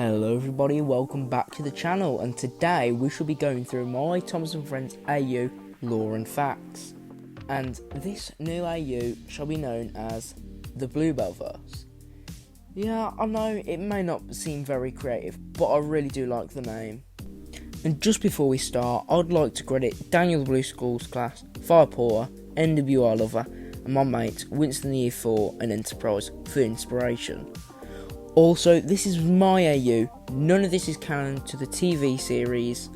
Hello everybody, welcome back to the channel, and today we shall be going through my Thomas and Friends AU lore and facts. And this new AU shall be known as the Bluebellverse. Yeah, I know it may not seem very creative, but I really do like the name. And just before we start, I'd like to credit Daniel the Blue Schools class, FirePorter, NWR Lover, and my mate Winston the Year 4 and Enterprise for inspiration. Also, this is my AU, none of this is canon to the TV series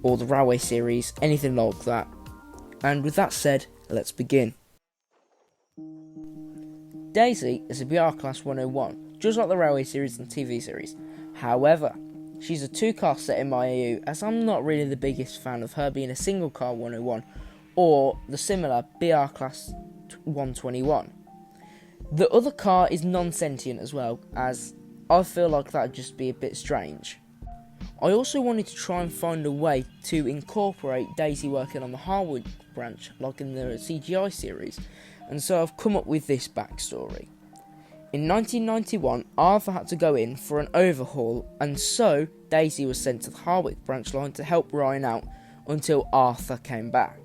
or the Railway series, anything like that. And with that said, let's begin. Daisy is a BR Class 101, just like the Railway series and TV series. However, she's a 2-car set in my AU, as I'm not really the biggest fan of her being a single car 101 or the similar BR Class 121. The other car is non-sentient as well, as I feel like that'd just be a bit strange. I also wanted to try and find a way to incorporate Daisy working on the Harwood branch, like in the CGI series, and so I've come up with this backstory. In 1991, Arthur had to go in for an overhaul, and so Daisy was sent to the Harwood branch line to help Ryan out until Arthur came back.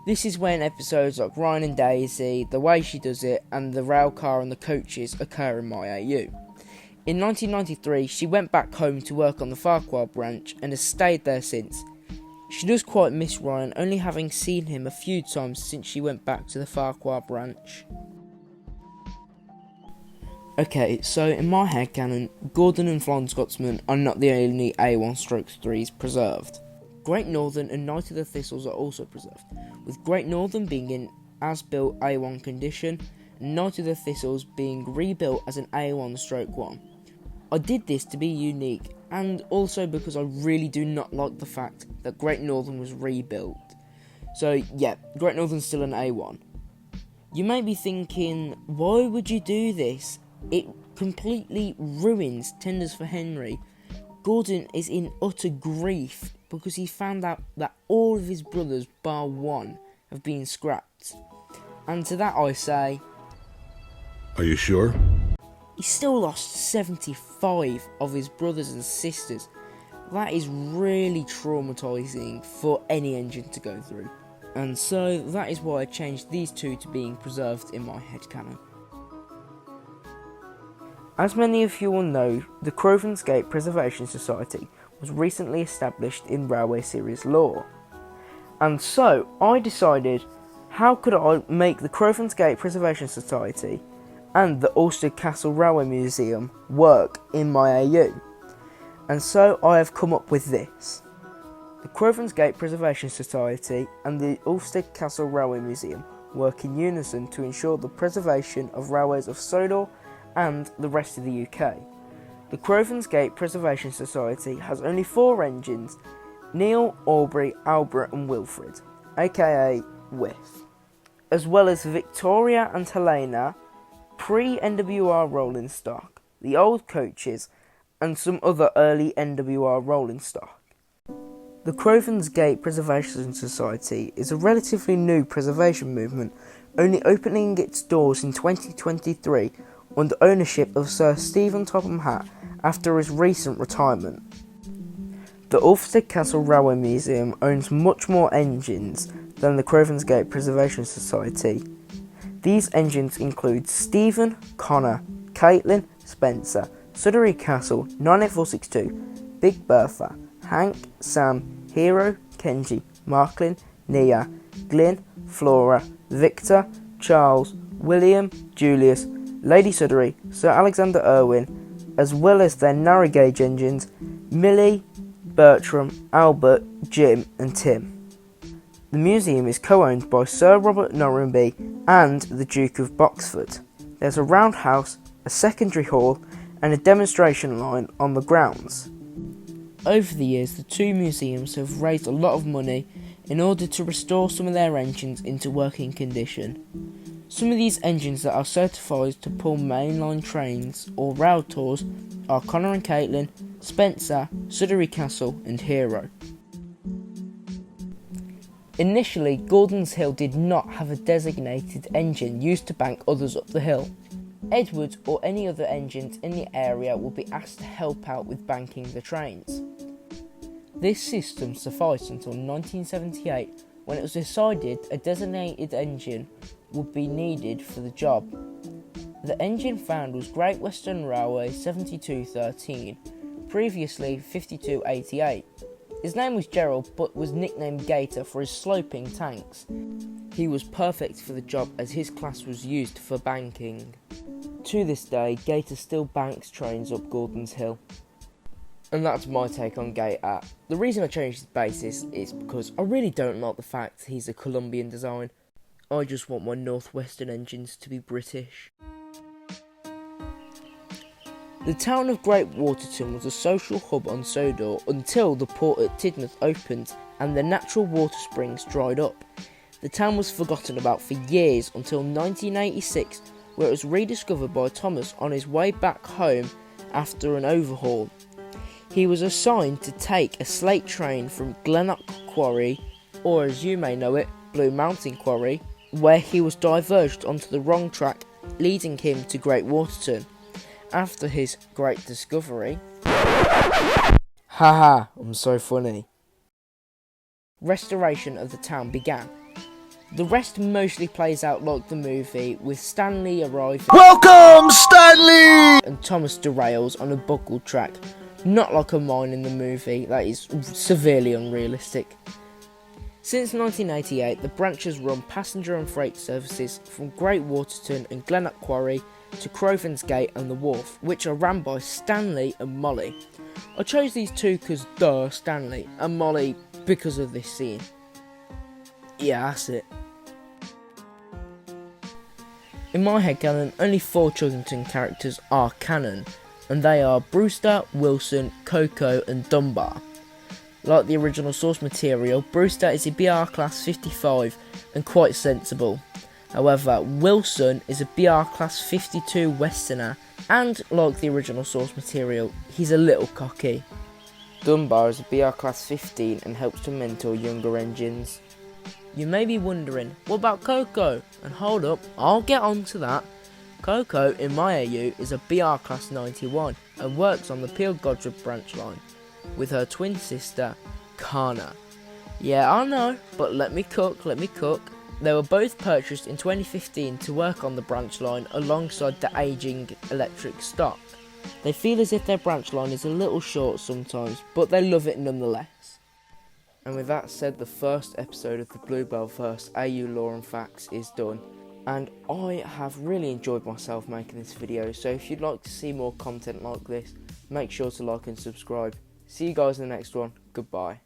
This is when episodes like Ryan and Daisy, The Way She Does It, and the rail car and the coaches occur in my AU. In 1993, she went back home to work on the Farquhar branch and has stayed there since. She does quite miss Ryan, only having seen him a few times since she went back to the Farquhar branch. Okay, so in my headcanon, Gordon and Flying Scotsman are not the only A1/3s preserved. Great Northern and Knight of the Thistles are also preserved, with Great Northern being in as-built A1 condition, and Knight of the Thistles being rebuilt as an A1/1. I did this to be unique, and also because I really do not like the fact that Great Northern was rebuilt. So yeah, Great Northern's still an A1. You may be thinking, why would you do this? It completely ruins Tenders for Henry. Gordon is in utter grief because he found out that all of his brothers, bar one, have been scrapped. And to that I say, are you sure? He still lost 75 of his brothers and sisters. That is really traumatising for any engine to go through. And so that is why I changed these two to being preserved in my headcanon. As many of you will know, the Crovan's Gate Preservation Society was recently established in Railway series lore. And so I decided, how could I make the Crovan's Gate Preservation Society and the Ulster Castle Railway Museum work in my AU? And so I have come up with this. The Crovan's Gate Preservation Society and the Ulster Castle Railway Museum work in unison to ensure the preservation of railways of Sodor and the rest of the UK. The Crovan's Gate Preservation Society has only 4 engines: Neil, Aubrey, Albert and Wilfred, aka Whiff, as well as Victoria and Helena, pre-NWR rolling stock, the old coaches, and some other early NWR rolling stock. The Crovan's Gate Preservation Society is a relatively new preservation movement, only opening its doors in 2023 under ownership of Sir Stephen Topham Hatt after his recent retirement. The Ulster Castle Railway Museum owns much more engines than the Crovan's Gate Preservation Society. These engines include Stephen, Connor, Caitlin, Spencer, Sudbury Castle, 98462, Big Bertha, Hank, Sam, Hero, Kenji, Marklin, Nia, Glyn, Flora, Victor, Charles, William, Julius, Lady Sudbury, Sir Alexander Irwin, as well as their narrow gauge engines, Millie, Bertram, Albert, Jim and Tim. The museum is co-owned by Sir Robert Norrenby and the Duke of Boxford. There's a roundhouse, a secondary hall and a demonstration line on the grounds. Over the years, the two museums have raised a lot of money in order to restore some of their engines into working condition. Some of these engines that are certified to pull mainline trains or rail tours are Connor and Caitlin, Spencer, Sudbury Castle and Hero. Initially, Gordon's Hill did not have a designated engine used to bank others up the hill. Edwards or any other engines in the area would be asked to help out with banking the trains. This system sufficed until 1978, when it was decided a designated engine would be needed for the job. The engine found was Great Western Railway 7213, previously 5288. His name was Gerald, but was nicknamed Gator for his sloping tanks. He was perfect for the job as his class was used for banking. To this day, Gator still banks trains up Gordon's Hill. And that's my take on Gator. The reason I changed his basis is because I really don't like the fact he's a Colombian design. I just want my Northwestern engines to be British. The town of Great Waterton was a social hub on Sodor until the port at Tidmouth opened and the natural water springs dried up. The town was forgotten about for years until 1986, where it was rediscovered by Thomas on his way back home after an overhaul. He was assigned to take a slate train from Glennock Quarry, or as you may know it, Blue Mountain Quarry, where he was diverged onto the wrong track, leading him to Great Waterton. After his great discovery, haha, I'm so funny, restoration of the town began. The rest mostly plays out like the movie, with Stanley arriving. Welcome, Stanley! And Thomas derails on a buckled track, not like a mine in the movie, that is severely unrealistic. Since 1988, the branch has run passenger and freight services from Great Waterton and Glennock Quarry to Crovan's Gate and the Wharf, which are ran by Stanley and Molly. I chose these two because Stanley, and Molly because of this scene. Yeah, that's it. In my headcanon, only 4 Chuggington characters are canon, and they are Brewster, Wilson, Coco and Dunbar. Like the original source material, Brewster is a BR Class 55 and quite sensible. However, Wilson is a BR Class 52 Westerner, and like the original source material, he's a little cocky. Dunbar is a BR Class 15 and helps to mentor younger engines. You may be wondering, what about Coco? And hold up, I'll get on to that. Coco in my AU is a BR Class 91 and works on the Peel Godred branch line with her twin sister, Kana. Yeah, I know, but let me cook. They were both purchased in 2015 to work on the branch line alongside the ageing electric stock. They feel as if their branch line is a little short sometimes, but they love it nonetheless. And with that said, the first episode of the Bluebellverse AU Lore and Facts is done. And I have really enjoyed myself making this video, so if you'd like to see more content like this, make sure to like and subscribe. See you guys in the next one. Goodbye.